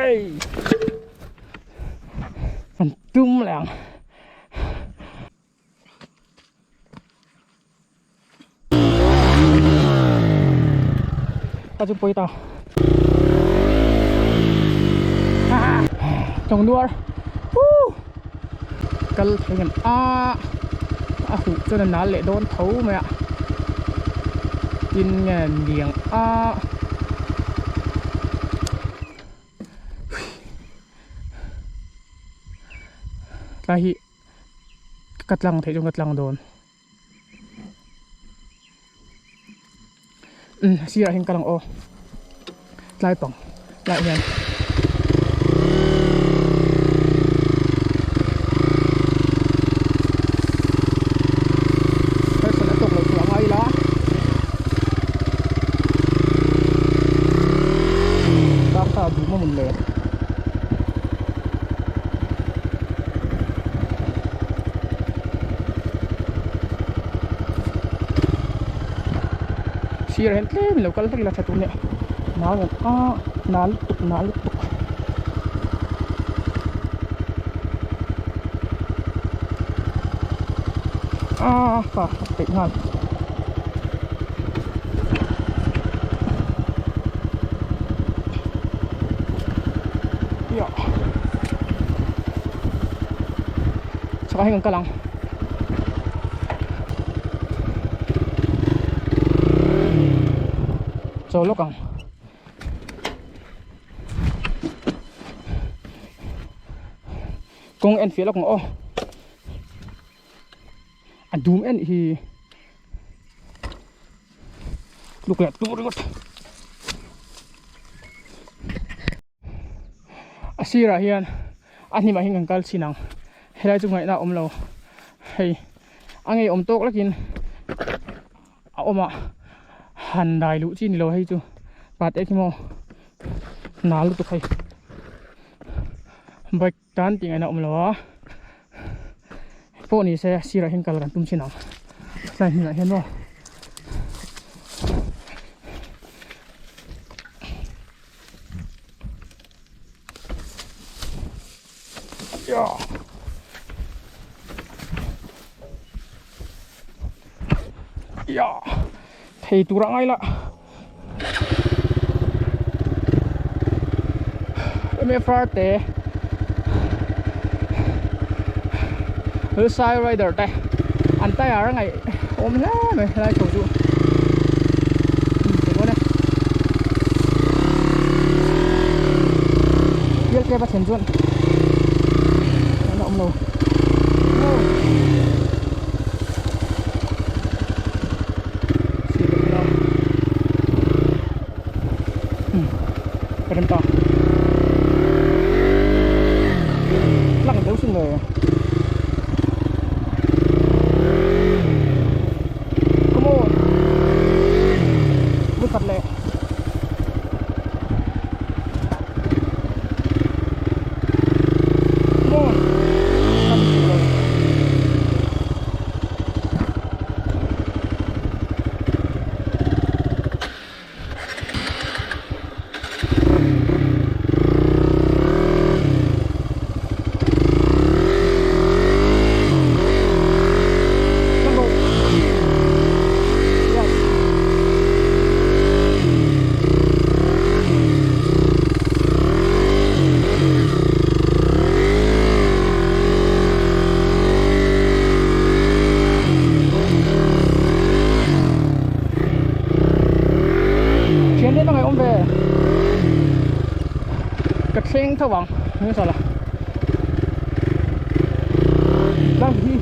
Ê mình tung lạng ta chụp quay tao trong đua cần thấy ngần hụ cho nên nó lại đôn thấu mày ạ tin nghe miệng lahi cắt lăng thấy trong cắt lăng đồn xí ra hình cái lăng ô lại bằng lại nha xí ra hình mình lâu cái là chặt nhẹ nó là nó tục phải tỉnh hơn sao hay cái lăng cho lúc còn công en phía lúc còn doom en hi lúc lẹ tu rồi asira hian anh mà hình kal sinang helai chung ngai na lo hei angai tok lakin oma han dai lu chin lo hei chu pat ekimo nal tu khai bike tan ting ana lo po ni se sira hin kal ran tum sinang sai ni la hen lo ya thầy tu răng ai lạ em phải té sai rider tay anh tay ở ngày ôm lá mày lại chỗ chú thấy này biết cái bắt tiền chuột nó ông lô keren toh lăng đấu xuống người come on bước thật lẹ come on keng thâu vàng như sao là đang đi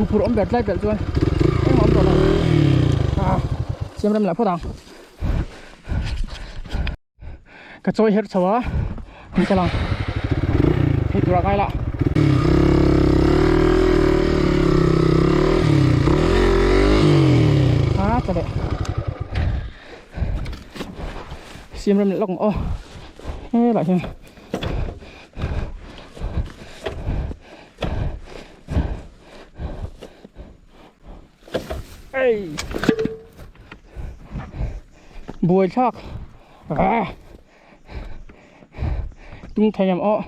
phụ ông bẹt lại bẹt luôn em ông rồi xem em lại phô đằng cái trôi hết sầu á như cái lăng hết ra ngay lạ cái đấy xem em lại lọc lại xem buổi chắc tung thay em ó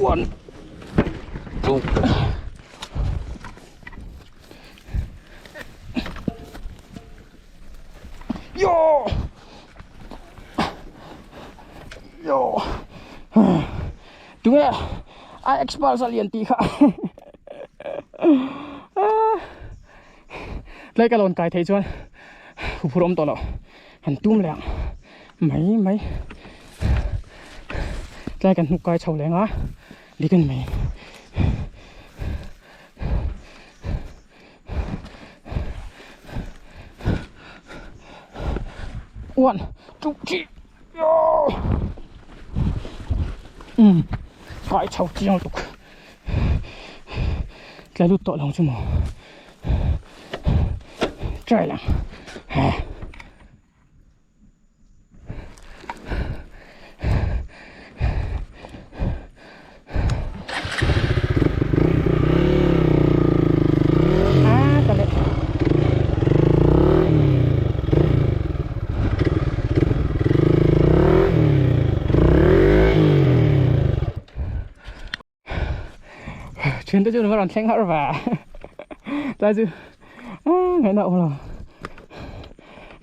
one two yo yo đúng rồi ai Xpulse liền tí khá lấy cái lon cài thấy chưa phụ rom to lo hẳn tum lẹng mấy lấy cái nút cài chầu lẹng á đi gần mấy one two three yo cài chầu chiang tục lấy lút to lòng chứ mà trời lắm chuyến tới chỗ nó còn thanh hở và ra chứ ngày nào là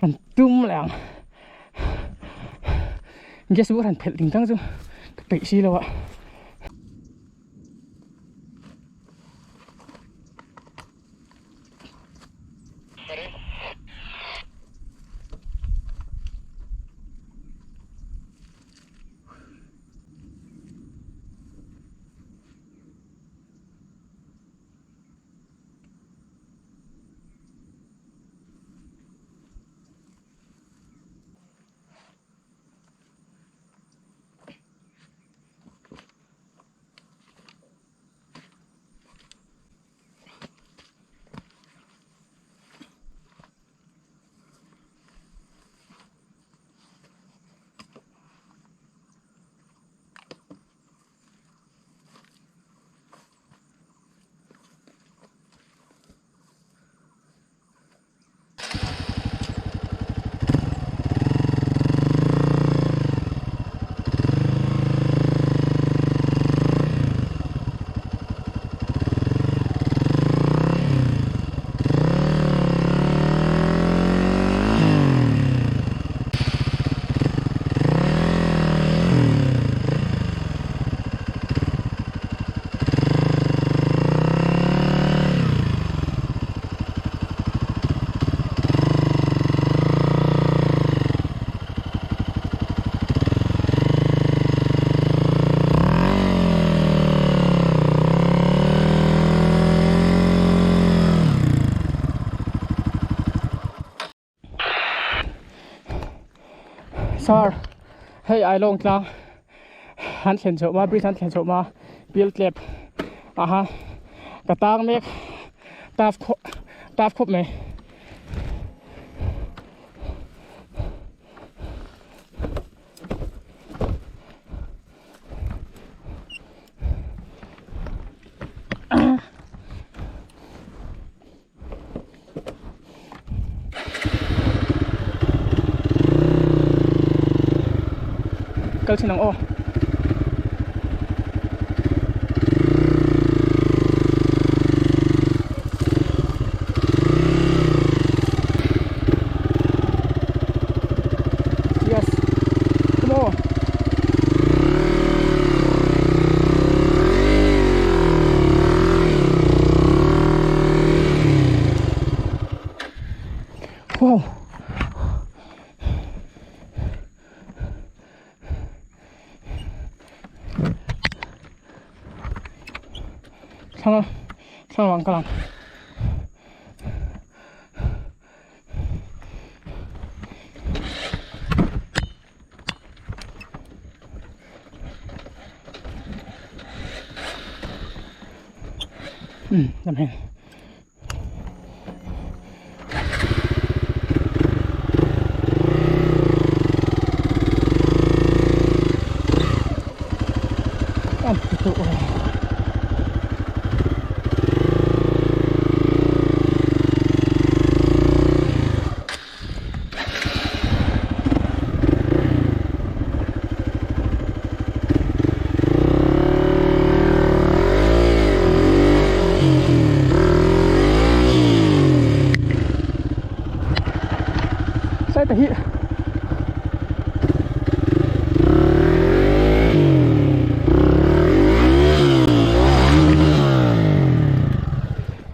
còn tum lẹng nghe số thành phết đình tăng chứ bị xí đâu ạ Sir, hey, I long lang. Han khen chỗ mà, bridge han khen chỗ mà, build lap. Aha, cái tang mek, taf khop mày. Kal sinang o yes come on wow Tluangtluang ka lang. Damihan. Ito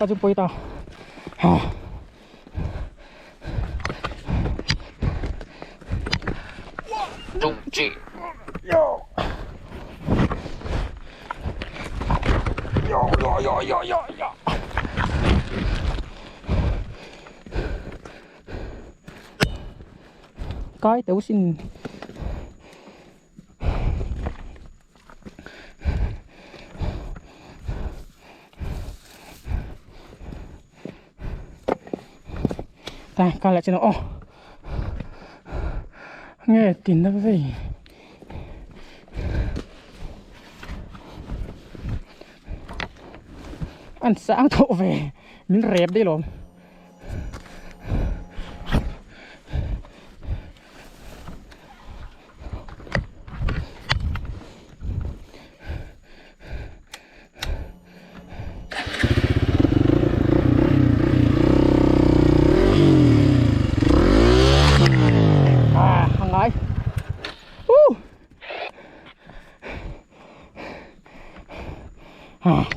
ka chu poi ta Trung chi yo cái tiểu xin ta coi lại cho nó nghe tiếng nó về ăn sáng thổ về miếng rẹp đi lộn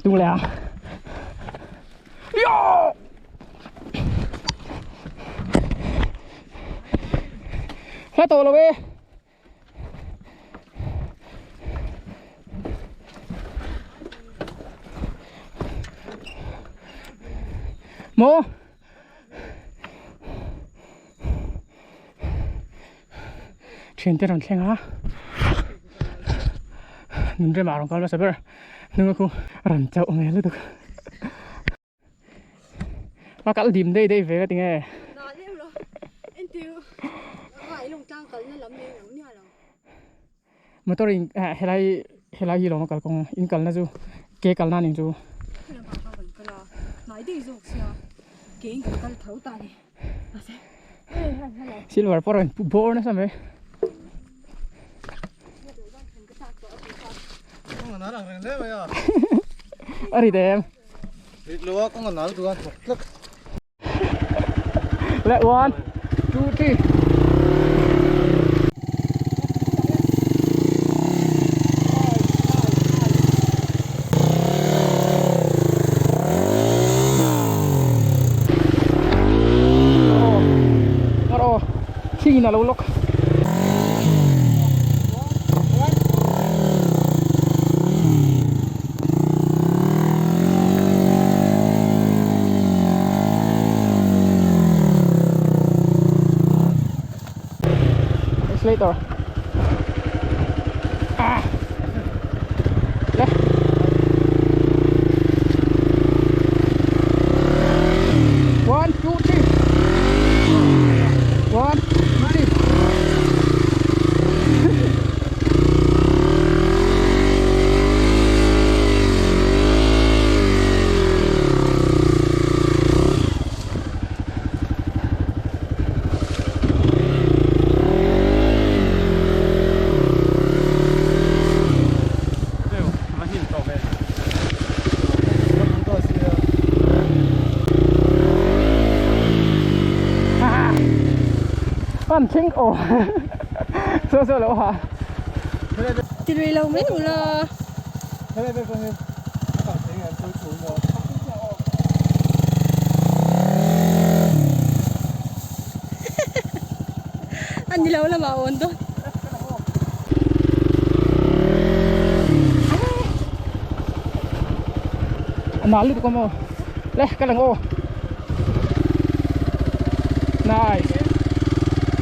Tluangtluang yo hết tổ rồi mô chuyện tiền khen hả nhìn ra mà con nó sẽ biết nhưng mà cô rắn chậu nghe luôn được mà cả điểm đây đây về cái tiếng nghe mà tôi định hay là gì đó cả con in cả là chú kế cả là nên chú silver porn porn sao vậy ở đây em lúa có nói lúa lắc lại one two three khi nào lâu lúc later. Left. 1, 2, 3. 1, 2, 3. Ăn chính ổ sơ lỗ hả? Chị đi lâu mấy rồi là anh đi lâu là mà ổn thôi. Nói luôn con mồ. Đây, cái lằng ô. Nice.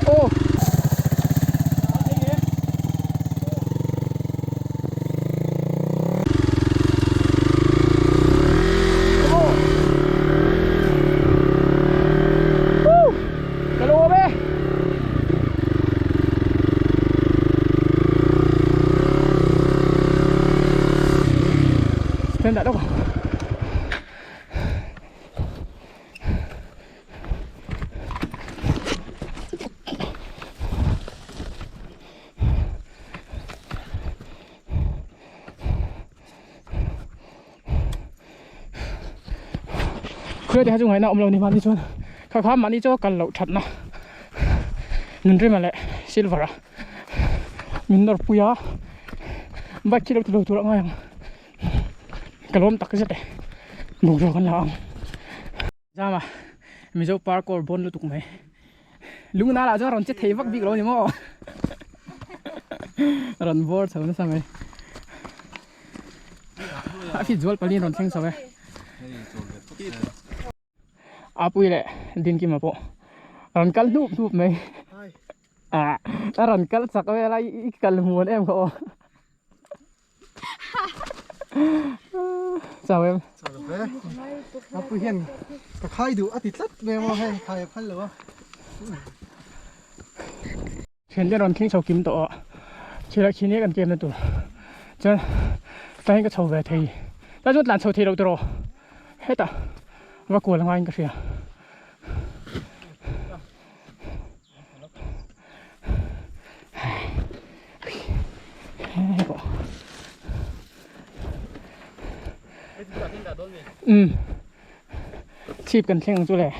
Ô. Cái lô bê. Tên đã đâu? 그래 대중 아이나 엄마니 많이 좀 가가 많이 저 갈로 찾나 눈들 말래 실버라 민너 뿌야 바퀴로 돌아가요 갈롬 딱 그제 뭐로 간나 Zama MZU parkour bon lu tuk mai lung na la jo ron che thei vak bik lo ni mo ron bor chho na samai a fi jol pali ron theng sawe apui le din ki ma po ron kal nup nup mai ron kal sak we lai kal muon em ko chào em apui hiền cả khai đủ ati tlat về mà hay khai phân rồi hiện giờ ron king sau kim to chỉ là khi nàyกันเกมนั่นตัวจะไปก็ชาวเวทีแล้วจุดหลานชาวทีเราตัวเฮ้ยตาว่ากลัวละไงกันเสียชีพกันเที่ยงจุดเลย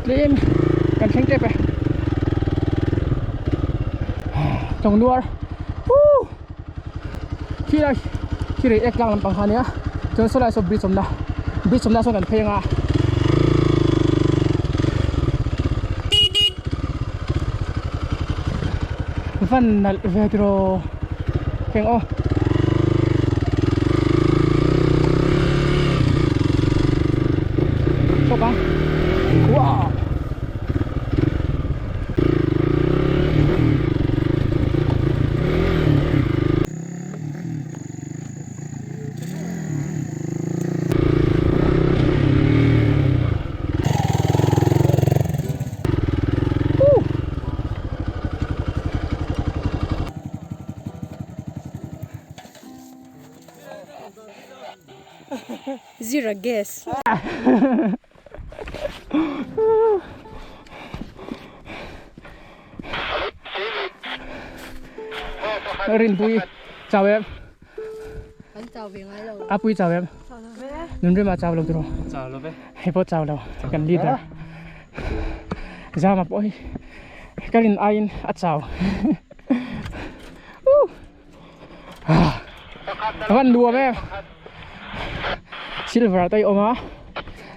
lên cần thanh tép này trồng đua khi đây khi đấy ek lang làm bằng hanya cho số lại số bridge som na số cần phê nga văn nal vedro phèn ô số băng wow Zero guess. Rin Pui chào em. Anh chào về ngay lâu. Pui chào em. Nun ri ma chào lâu rồi. chào lâu bé Hay po chào lâu. Kan leader. Ra ma poi. Karin ain at chào. Văn đùa em. Silver tay ôm á.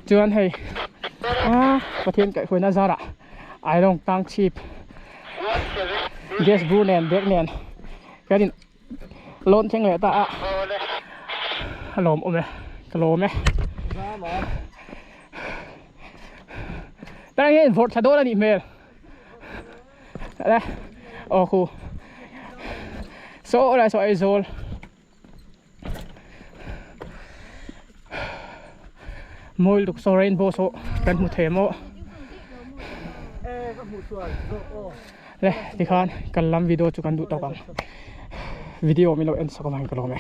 Chuan hay.ประเทศไก่คนน่าจะระไอ้ลงตั้งชีพ Gas blue nen black nen ก็ดินล้นเช่นเลยตาฮัลโหลโอ้ไหมกะโหลไหมตอนนี้ฟอร์ดชาโดว์แล้วนี่เมลอะไรโอ้คูโซ่อะไรโซ่ไอโซลมวยลูกโซเรนโบโซกันมุเทโมเลยที่ข้านกันล้ำวิดีโอจุกันดูต่อกันวิดีโอมีเราเอ็นสักประมาณกันหรอไหม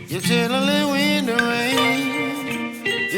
You're chilling